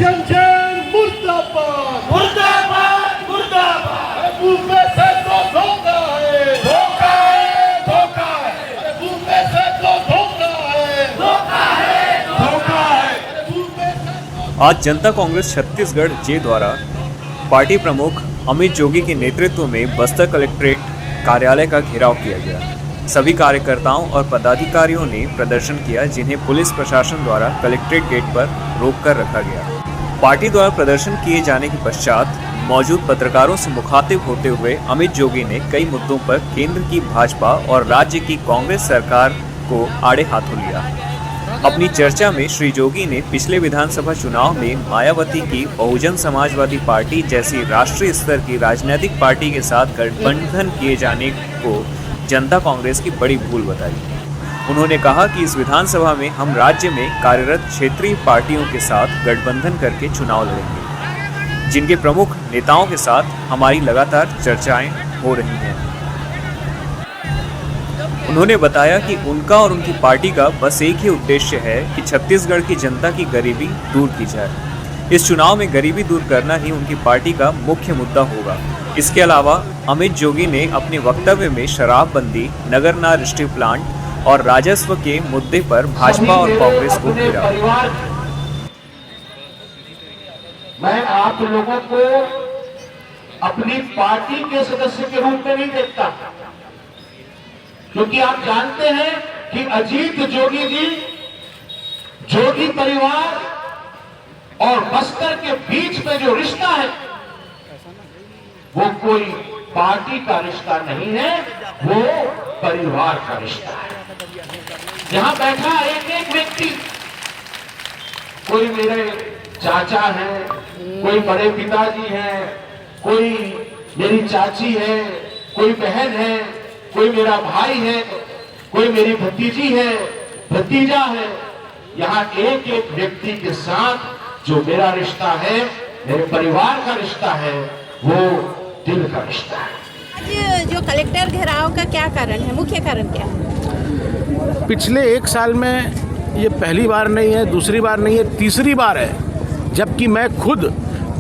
शमशेर मुर्दाबाद मुर्दाबाद मुर्दाबाद। भूपे से तो धोखा है, धोखा है, धोखा है। भूपे से तो धोखा है, धोखा है, धोखा है। भूपे से तो। आज जनता कांग्रेस छत्तीसगढ़ जे द्वारा पार्टी प्रमुख अमित जोगी के नेतृत्व में बस्तर कलेक्ट्रेट कार्यालय का घेराव किया गया। सभी कार्यकर्ताओं और पदाधिकारियों ने प्रदर्शन किया, जिन्हें पुलिस प्रशासन द्वारा कलेक्ट्रेट गेट पर रोककर रखा गया। पार्टी द्वारा प्रदर्शन किए जाने के पश्चात मौजूद पत्रकारों से मुखातिब होते हुए अमित जोगी ने कई मुद्दों पर केंद्र की भाजपा और राज्य की कांग्रेस सरकार को आड़े हाथों लिया। अपनी चर्चा में श्री जोगी ने पिछले विधानसभा चुनाव में मायावती की बहुजन समाजवादी पार्टी जैसी राष्ट्रीय स्तर की राजनीतिक पार्टी के साथ गठबंधन किए जाने को जनता कांग्रेस की बड़ी भूल बताई। उन्होंने कहा कि इस विधानसभा में हम राज्य में कार्यरत क्षेत्रीय पार्टियों के साथ गठबंधन करके चुनाव लड़ेंगे, जिनके प्रमुख नेताओं के साथ हमारी लगातार चर्चाएं हो रही हैं। उन्होंने बताया कि उनका और उनकी पार्टी का बस एक ही उद्देश्य है कि छत्तीसगढ़ की जनता की गरीबी दूर की जाए। इस चुनाव में गरीबी दूर करना ही उनकी पार्टी का मुख्य मुद्दा होगा। इसके अलावा अमित जोगी ने अपने वक्तव्य में शराबबंदी, नगरनार स्टील प्लांट और राजस्व के मुद्दे पर भाजपा और कांग्रेस को घेरा। मैं आप लोगों को अपनी पार्टी के सदस्य के रूप में नहीं देखता, क्योंकि आप जानते हैं कि अजीत जोगी जी, जोगी परिवार और बस्तर के बीच में जो रिश्ता है वो कोई पार्टी का रिश्ता नहीं है, वो परिवार का रिश्ता है। यहां बैठा एक एक व्यक्ति, कोई मेरे चाचा है, कोई बड़े पिताजी हैं, कोई मेरी चाची है, कोई बहन है, कोई मेरा भाई है, कोई मेरी भतीजी है, भतीजा है। यहां एक एक व्यक्ति के साथ जो मेरा रिश्ता है, मेरे परिवार का रिश्ता है, वो दिल का रिश्ता है। आज जो कलेक्टर घेराव का क्या कारण है, मुख्य कारण क्या है? पिछले एक साल में ये पहली बार नहीं है, दूसरी बार नहीं है, तीसरी बार है जबकि मैं खुद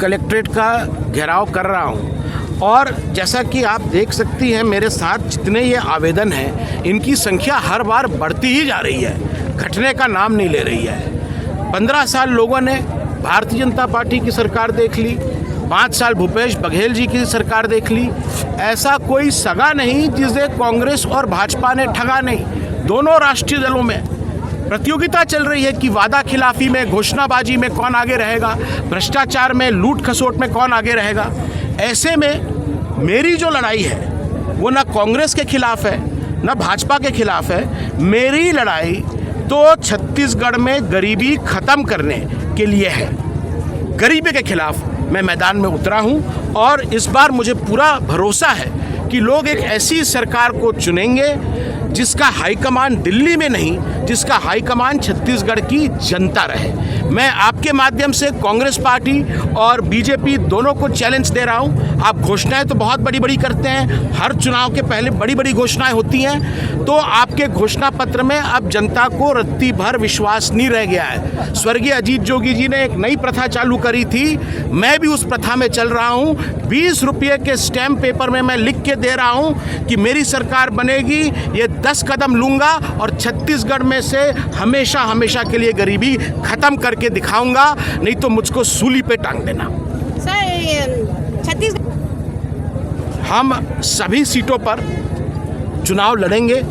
कलेक्ट्रेट का घेराव कर रहा हूँ। और जैसा कि आप देख सकती हैं, मेरे साथ जितने ये आवेदन हैं, इनकी संख्या हर बार बढ़ती ही जा रही है, घटने का नाम नहीं ले रही है। 15 साल लोगों ने भारतीय जनता पार्टी की सरकार देख ली, 5 साल भूपेश बघेल जी की सरकार देख ली। ऐसा कोई सगा नहीं जिसे कांग्रेस और भाजपा ने ठगा नहीं। दोनों राष्ट्रीय दलों में प्रतियोगिता चल रही है कि वादा खिलाफी में, घोषणाबाजी में कौन आगे रहेगा, भ्रष्टाचार में, लूट खसोट में कौन आगे रहेगा। ऐसे में मेरी जो लड़ाई है वो ना कांग्रेस के खिलाफ है, ना भाजपा के खिलाफ है। मेरी लड़ाई तो छत्तीसगढ़ में गरीबी खत्म करने के लिए है। गरीबी के खिलाफ मैं मैदान में उतरा हूं और इस बार मुझे पूरा भरोसा है कि लोग एक ऐसी सरकार को चुनेंगे जिसका हाईकमान दिल्ली में नहीं, जिसका हाईकमान छत्तीसगढ़ की जनता रहे। मैं आपके माध्यम से कांग्रेस पार्टी और बीजेपी दोनों को चैलेंज दे रहा हूं। आप घोषणाएं तो बहुत बड़ी बड़ी करते हैं, हर चुनाव के पहले बड़ी बड़ी घोषणाएं होती हैं, तो आपके घोषणा पत्र में अब जनता को रत्ती भर विश्वास नहीं रह गया है। स्वर्गीय अजीत जोगी जी ने एक नई प्रथा चालू करी थी, मैं भी उस प्रथा में चल रहा हूं। 20 रुपये के स्टैम्प पेपर में मैं लिख के दे रहा हूं कि मेरी सरकार बनेगी, ये 10 कदम लूंगा और छत्तीसगढ़ में से हमेशा हमेशा के लिए गरीबी खत्म करके दिखाऊंगा, नहीं तो मुझको सूली पे टांग देना। सर, छत्तीसगढ़ हम सभी सीटों पर चुनाव लड़ेंगे।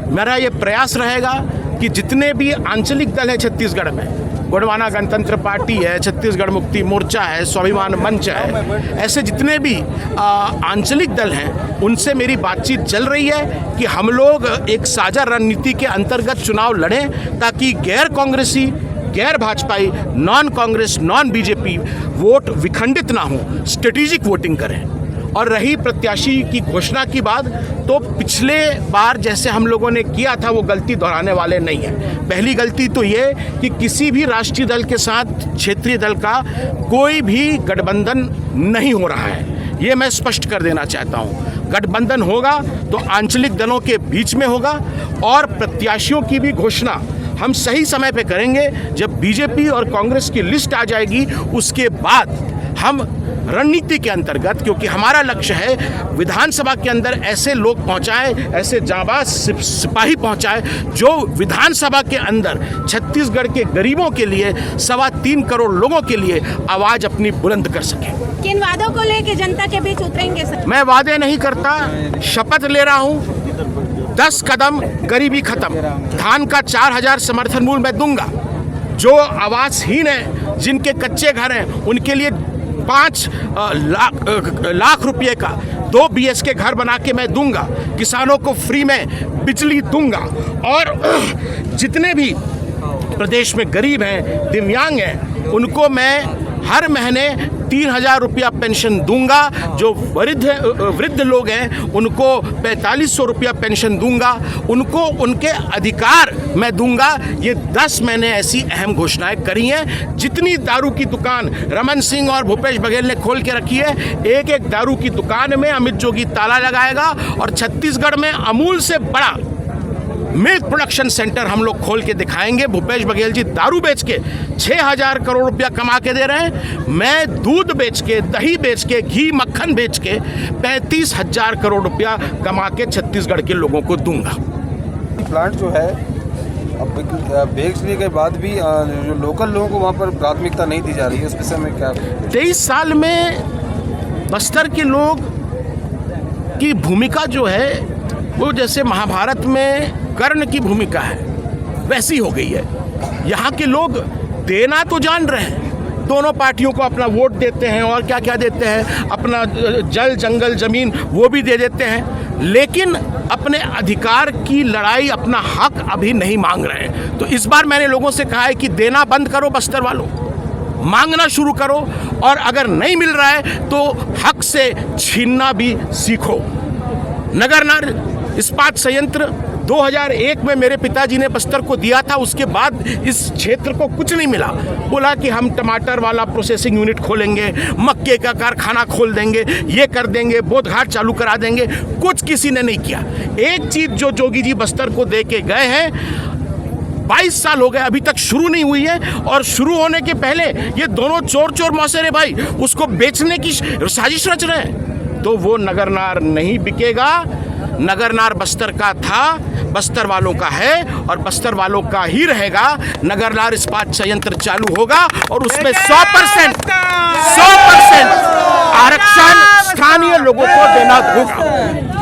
मेरा ये प्रयास रहेगा कि जितने भी आंचलिक दल हैं छत्तीसगढ़ में, गोंडवाना गणतंत्र पार्टी है, छत्तीसगढ़ मुक्ति मोर्चा है, स्वाभिमान मंच है, ऐसे जितने भी आंचलिक दल हैं उनसे मेरी बातचीत चल रही है कि हम लोग एक साझा रणनीति के अंतर्गत चुनाव लड़ें, ताकि गैर कांग्रेसी, गैर भाजपाई, non Congress, non BJP vote विखंडित ना हो, स्ट्रेटेजिक वोटिंग करें। और रही प्रत्याशी की घोषणा की बात, तो पिछले बार जैसे हम लोगों ने किया था वो गलती दोहराने वाले नहीं है। पहली गलती तो ये कि किसी भी राष्ट्रीय दल के साथ क्षेत्रीय दल का कोई भी गठबंधन नहीं हो रहा है, ये मैं स्पष्ट कर देना चाहता हूँ। गठबंधन होगा तो आंचलिक दलों के बीच में होगा और प्रत्याशियों की भी घोषणा हम सही समय पे करेंगे। जब बीजेपी और कांग्रेस की लिस्ट आ जाएगी उसके बाद हम रणनीति के अंतर्गत, क्योंकि हमारा लक्ष्य है विधानसभा के अंदर ऐसे लोग पहुंचाएं, ऐसे जांबाज सिपाही पहुंचाएं जो विधानसभा के अंदर छत्तीसगढ़ के गरीबों के लिए, 3.25 करोड़ लोगों के लिए आवाज अपनी बुलंद कर सके। किन वादों को लेकर जनता के बीच उतरेंगे सर? मैं वादे नहीं करता, शपथ ले रहा हूं। 10 कदम गरीबी खत्म, धान का 4000 समर्थन मूल्य मैं दूंगा। जो आवासहीन है, जिनके कच्चे घर हैं, उनके लिए 5 लाख रुपए का 2 BHK घर बना के मैं दूंगा। किसानों को फ्री में बिजली दूंगा। और जितने भी प्रदेश में गरीब हैं, दिव्यांग हैं, उनको मैं हर महीने 3000 रुपया पेंशन दूंगा। जो वृद्ध लोग हैं उनको 4500 रुपया पेंशन दूंगा। उनको उनके अधिकार मैं दूंगा। ये 10 मैंने ऐसी अहम घोषणाएं करी हैं। जितनी दारू की दुकान रमन सिंह और भूपेश बघेल ने खोल के रखी है, एक एक दारू की दुकान में अमित जोगी ताला लगाएगा। और छत्तीसगढ़ में अमूल से बड़ा मिल्क प्रोडक्शन सेंटर हम लोग खोल के दिखाएंगे। भूपेश बघेल जी दारू बेच के 6000 करोड़ रुपया कमा के दे रहे हैं। मैं दूध बेच के, दही बेच के, घी मक्खन बेच के 35,000 करोड़ रुपया कमा के छत्तीसगढ़ के लोगों को दूंगा। प्लांट जो है अब बेचने के बाद भी जो लोकल लोगों को वहाँ पर प्राथमिकता नहीं दी जा रही है, उस विषय में क्या? 23 साल में बस्तर के लोग की भूमिका जो है वो जैसे महाभारत में कर्ण की भूमिका है वैसी हो गई है। यहाँ के लोग देना तो जान रहे हैं, दोनों पार्टियों को अपना वोट देते हैं और क्या क्या देते हैं, अपना जल जंगल जमीन वो भी दे देते हैं, लेकिन अपने अधिकार की लड़ाई, अपना हक अभी नहीं मांग रहे हैं। तो इस बार मैंने लोगों से कहा है कि देना बंद करो बस्तर वालों, मांगना शुरू करो, और अगर नहीं मिल रहा है तो हक से छीनना भी सीखो। नगरनार इस्पात संयंत्र 2001 में मेरे पिताजी ने बस्तर को दिया था। उसके बाद इस क्षेत्र को कुछ नहीं मिला। बोला कि हम टमाटर वाला प्रोसेसिंग यूनिट खोलेंगे, मक्के का कारखाना खोल देंगे, ये कर देंगे, बोधघाट चालू करा देंगे। कुछ किसी ने नहीं किया। एक चीज जो जोगी जी बस्तर को दे के गए हैं, 22 साल हो गए, अभी तक शुरू नहीं हुई है। और शुरू होने के पहले ये दोनों चोर मौसेरे भाई उसको बेचने की साजिश रच रहे हैं। तो वो नगरनार नहीं बिकेगा। नगरनार बस्तर का था, बस्तर वालों का है और बस्तर वालों का ही रहेगा। नगरनार इस्पात संयंत्र चालू होगा और उसमें 100% आरक्षण स्थानीय लोगों को देना होगा।